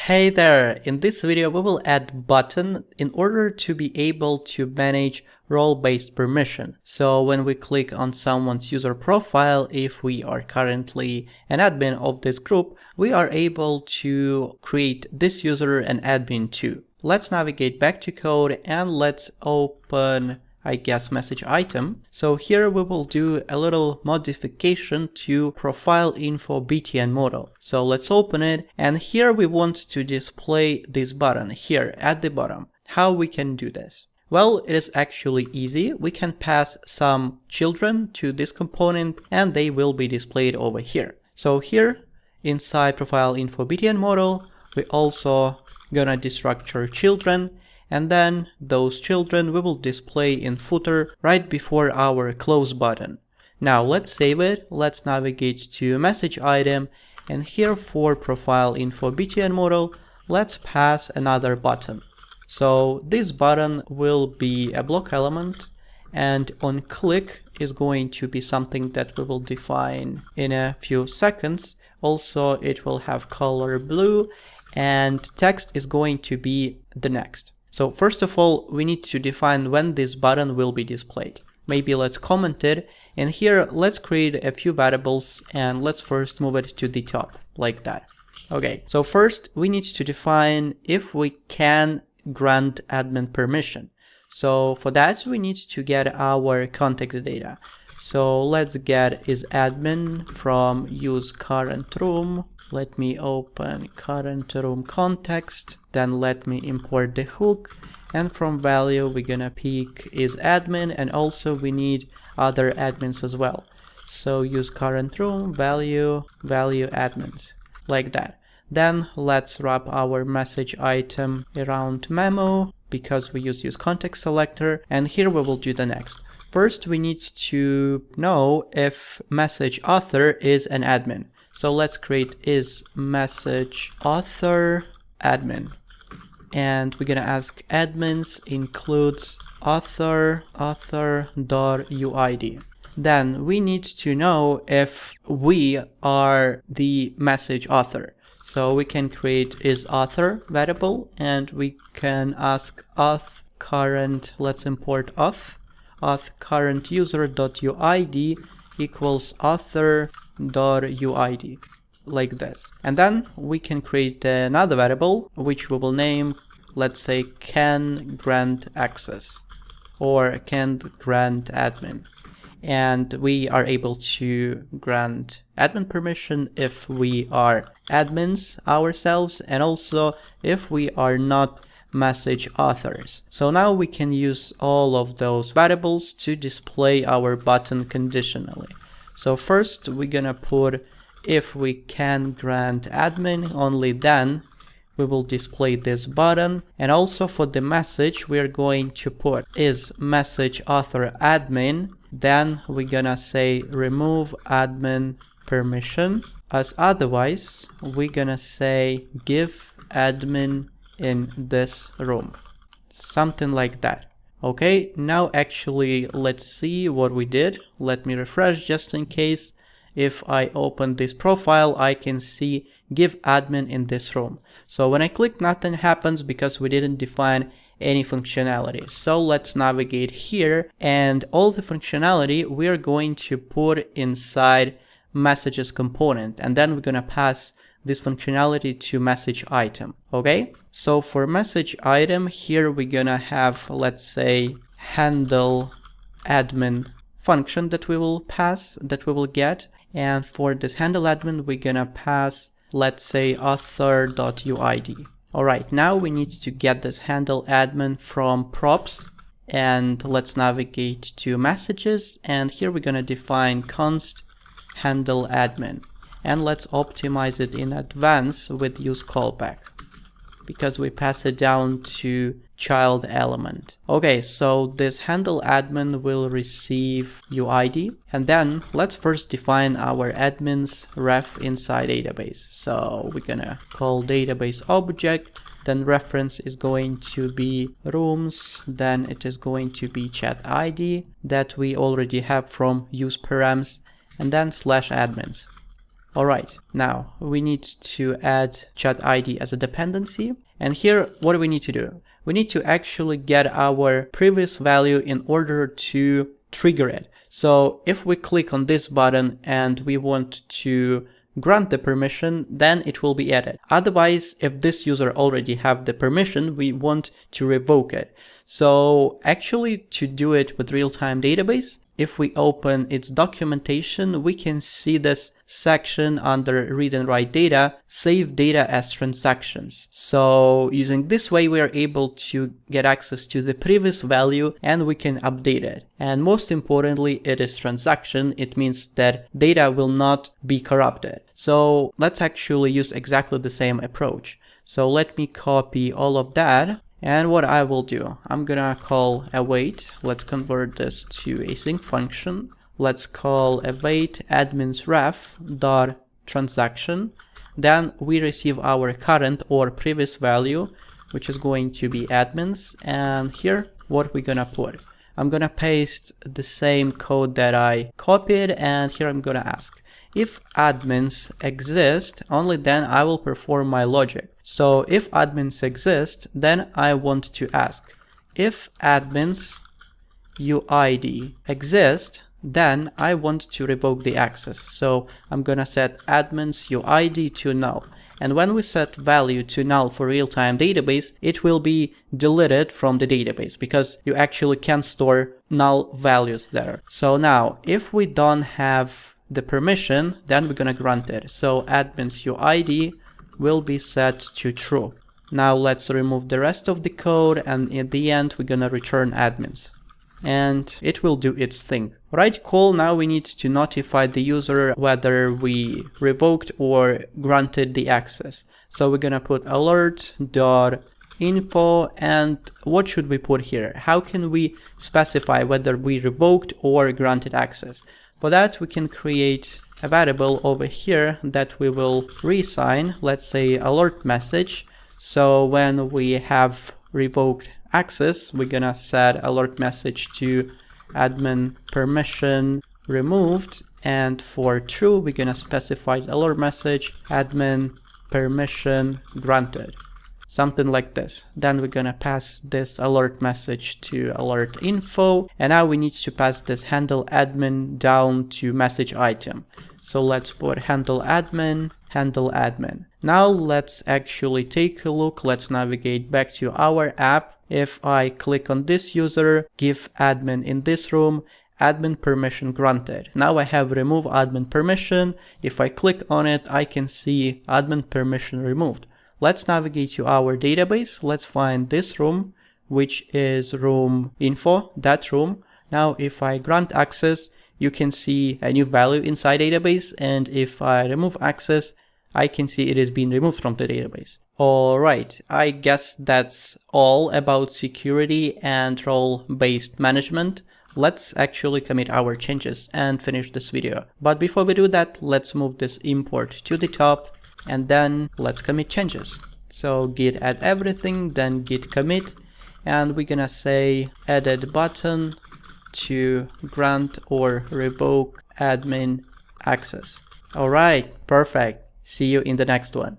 Hey there! In this video we will add button in order to be able to manage role-based permission. So when we click on someone's user profile, if we are currently an admin of this group, we are able to create this user an admin too. Let's navigate back to code and let's open message item. So here we will do a little modification to profile info BTN model. So let's open it, and here we want to display this button here at the bottom. How we can do this? Well, it is actually easy. We can pass some children to this component and they will be displayed over here. So here inside profile info BTN model, we also gonna destructure children, and then those children we will display in footer right before our close button. Now let's save it. Let's navigate to message item, and here for profile info BTN model, let's pass another button. So this button will be a block element, and on click is going to be something that we will define in a few seconds. Also it will have color blue, and text is going to be the next. So first of all, we need to define when this button will be displayed. Maybe let's comment it, and here let's create a few variables, and let's first move it to the top like that. Okay, so first we need to define if we can grant admin permission. So for that we need to get our context data. So let's get is admin from use current room. Let me open current room context, then let me import the hook, and from value we're gonna pick is admin, and also we need other admins as well. So use current room value admins like that. Then let's wrap our message item around memo because we use context selector, and here we will do the next. First we need to know if message author is an admin. So let's create is message author admin, and we're gonna ask admins includes author.uid. Then we need to know if we are the message author. So we can create is author variable, and we can ask auth current, let's import auth current user.uid equals author.uid like this. And then we can create another variable which we will name, let's say, can grant access or can grant admin, and we are able to grant admin permission if we are admins ourselves, and also if we are not message authors. So now we can use all of those variables to display our button conditionally. So first we're gonna put if we can grant admin, only then we will display this button. And also for the message we're going to put is message author admin, then we're gonna say remove admin permission, as otherwise we're gonna say give admin in this room, something like that. Okay, now actually let's see what we did. Let me refresh just in case. If I open this profile, I can see give admin in this room. So when I click, nothing happens because we didn't define any functionality. So let's navigate here, and all the functionality we're going to put inside messages component, and then we're gonna pass this functionality to message item. Okay, so for message item here we're gonna have, let's say, handle admin function that we will pass, that we will get, and for this handle admin we're gonna pass, let's say, author.uid. Alright, now we need to get this handle admin from props, and let's navigate to messages, and here we're gonna define const handle admin. And let's optimize it in advance with use callback because we pass it down to child element. Okay, so this handle admin will receive UID, and then let's first define our admin's ref inside database. So we're gonna call database object, then reference is going to be rooms, then it is going to be chat ID that we already have from use params, and then /admins. Alright, now we need to add chat ID as a dependency. And here, what do we need to do? We need to actually get our previous value in order to trigger it. So if we click on this button and we want to grant the permission, then it will be added. Otherwise, if this user already have the permission, we want to revoke it. So actually, to do it with real-time database, if we open its documentation, we can see this section under read and write data, save data as transactions. So using this way, we are able to get access to the previous value and we can update it. And most importantly, it is transaction. It means that data will not be corrupted. So let's actually use exactly the same approach. So let me copy all of that. And what I will do, I'm gonna call await. Let's convert this to async function. Let's call await admins ref dot transaction. Then we receive our current or previous value, which is going to be admins. And here, what we're gonna put. I'm gonna paste the same code that I copied, and here I'm gonna ask, if admins exist, only then I will perform my logic. So if admins exist, then I want to ask, if admins UID exist, then I want to revoke the access. So I'm gonna set admins UID to null. And when we set value to null for real-time database, it will be deleted from the database because you actually can't store null values there. So now, if we don't have the permission, then we're gonna grant it. So admins UID will be set to true. Now let's remove the rest of the code, and at the end we're gonna return admins. And it will do its thing. Right call, now we need to notify the user whether we revoked or granted the access. So we're gonna put alert.info, and what should we put here? How can we specify whether we revoked or granted access? For that, we can create a variable over here that we will reassign, let's say alert message. So when we have revoked access, we're gonna set alert message to admin permission removed, and for true, we're gonna specify alert message admin permission granted. Something like this. Then we're gonna pass this alert message to alert info, and now we need to pass this handle admin down to message item. So let's put handle admin. Now let's actually take a look. Let's navigate back to our app. If I click on this user, give admin in this room, admin permission granted. Now I have remove admin permission. If I click on it, I can see admin permission removed. Let's navigate to our database. Let's find this room, which is room info, that room. Now, if I grant access, you can see a new value inside database. And if I remove access, I can see it is being removed from the database. All right, I guess that's all about security and role-based management. Let's actually commit our changes and finish this video. But before we do that, let's move this import to the top. And then let's commit changes. So git add everything, then git commit, and we're gonna say added button to grant or revoke admin access. All right, perfect. See you in the next one.